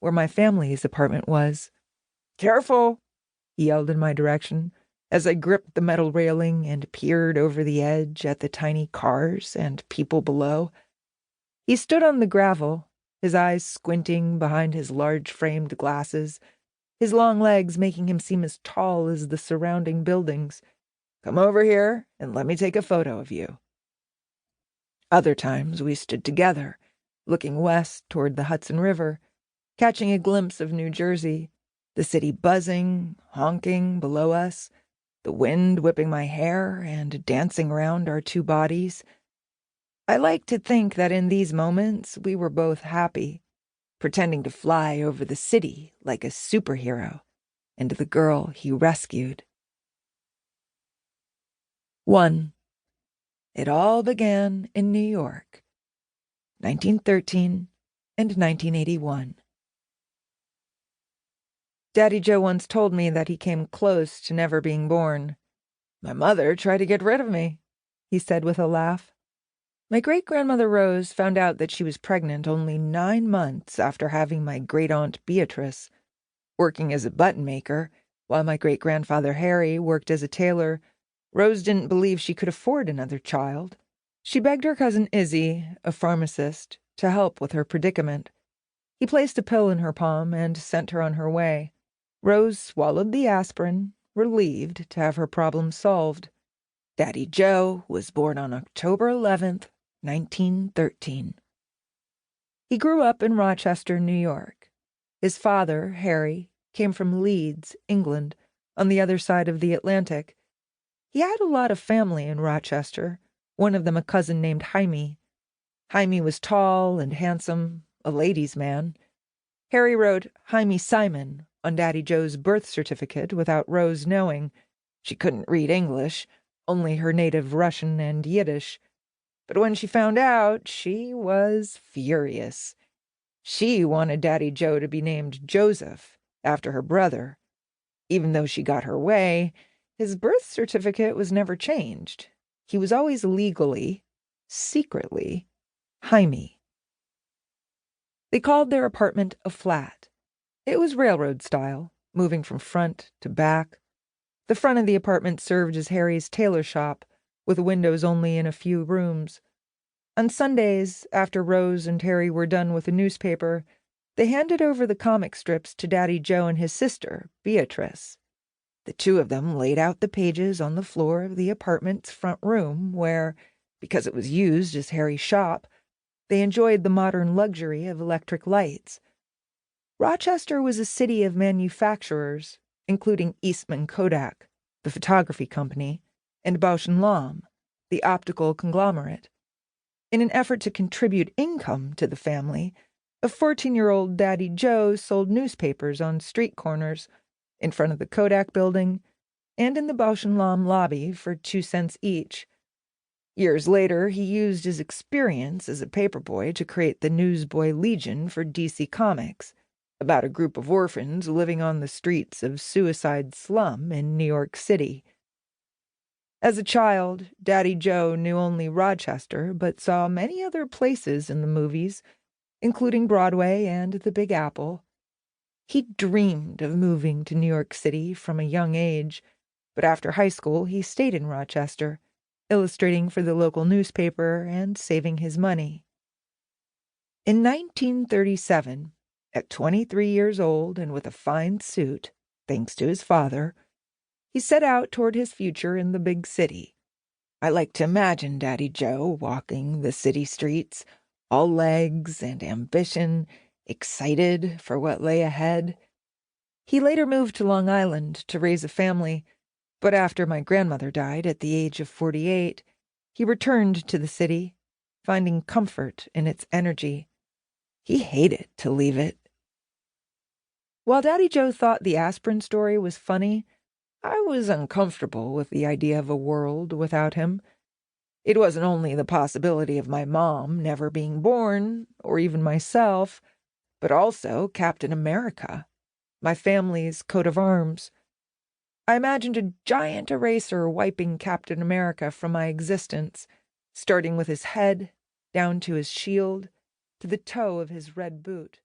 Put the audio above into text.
where my family's apartment was. "Careful!" he yelled in my direction as I gripped the metal railing and peered over the edge at the tiny cars and people below. He stood on the gravel, his eyes squinting behind his large-framed glasses, his long legs making him seem as tall as the surrounding buildings. "Come over here and let me take a photo of you." Other times we stood together, looking west toward the Hudson River, catching a glimpse of New Jersey, the city buzzing, honking below us, the wind whipping my hair and dancing around our two bodies. I like to think that in these moments we were both happy, pretending to fly over the city like a superhero and the girl he rescued. 1. It all began in New York, 1913 and 1981. Daddy Joe once told me that he came close to never being born. "My mother tried to get rid of me," he said with a laugh. My great-grandmother Rose found out that she was pregnant only 9 months after having my great-aunt Beatrice. Working as a button maker, while my great-grandfather Harry worked as a tailor, Rose didn't believe she could afford another child. She begged her cousin Izzy, a pharmacist, to help with her predicament. He placed a pill in her palm and sent her on her way. Rose swallowed the aspirin, relieved to have her problem solved. Daddy Joe was born on October 11th, 1913. He grew up in Rochester, New York. His father, Harry, came from Leeds, England, on the other side of the Atlantic. He had a lot of family in Rochester, one of them a cousin named Jaime. Jaime was tall and handsome, a ladies' man. Harry wrote Jaime Simon on Daddy Joe's birth certificate without Rose knowing. She couldn't read English, only her native Russian and Yiddish. But when she found out, she was furious. She wanted Daddy Joe to be named Joseph, after her brother. Even though she got her way, his birth certificate was never changed. He was always legally, secretly, Jaime. They called their apartment a flat. It was railroad style, moving from front to back. The front of the apartment served as Harry's tailor shop, with windows only in a few rooms. On Sundays, after Rose and Harry were done with the newspaper, they handed over the comic strips to Daddy Joe and his sister, Beatrice. The two of them laid out the pages on the floor of the apartment's front room where, because it was used as Harry's shop, they enjoyed the modern luxury of electric lights. Rochester was a city of manufacturers, including Eastman Kodak, the photography company, and Bausch and Lomb, the optical conglomerate. In an effort to contribute income to the family, a 14-year-old Daddy Joe sold newspapers on street corners, in front of the Kodak building, and in the Bausch and Lomb lobby for 2 cents each. Years later, he used his experience as a paperboy to create the Newsboy Legion for DC Comics, about a group of orphans living on the streets of Suicide Slum in New York City. As a child, Daddy Joe knew only Rochester, but saw many other places in the movies, including Broadway and the Big Apple. He dreamed of moving to New York City from a young age, but after high school he stayed in Rochester, illustrating for the local newspaper and saving his money. In 1937, at 23 years old and with a fine suit, thanks to his father, he set out toward his future in the big city. I like to imagine Daddy Joe walking the city streets, all legs and ambition, excited for what lay ahead. He later moved to Long Island to raise a family, but after my grandmother died at the age of 48, he returned to the city, finding comfort in its energy. He hated to leave it. While Daddy Joe thought the aspirin story was funny, I was uncomfortable with the idea of a world without him. It wasn't only the possibility of my mom never being born, or even myself, but also Captain America, my family's coat of arms. I imagined a giant eraser wiping Captain America from my existence, starting with his head, down to his shield, to the toe of his red boot.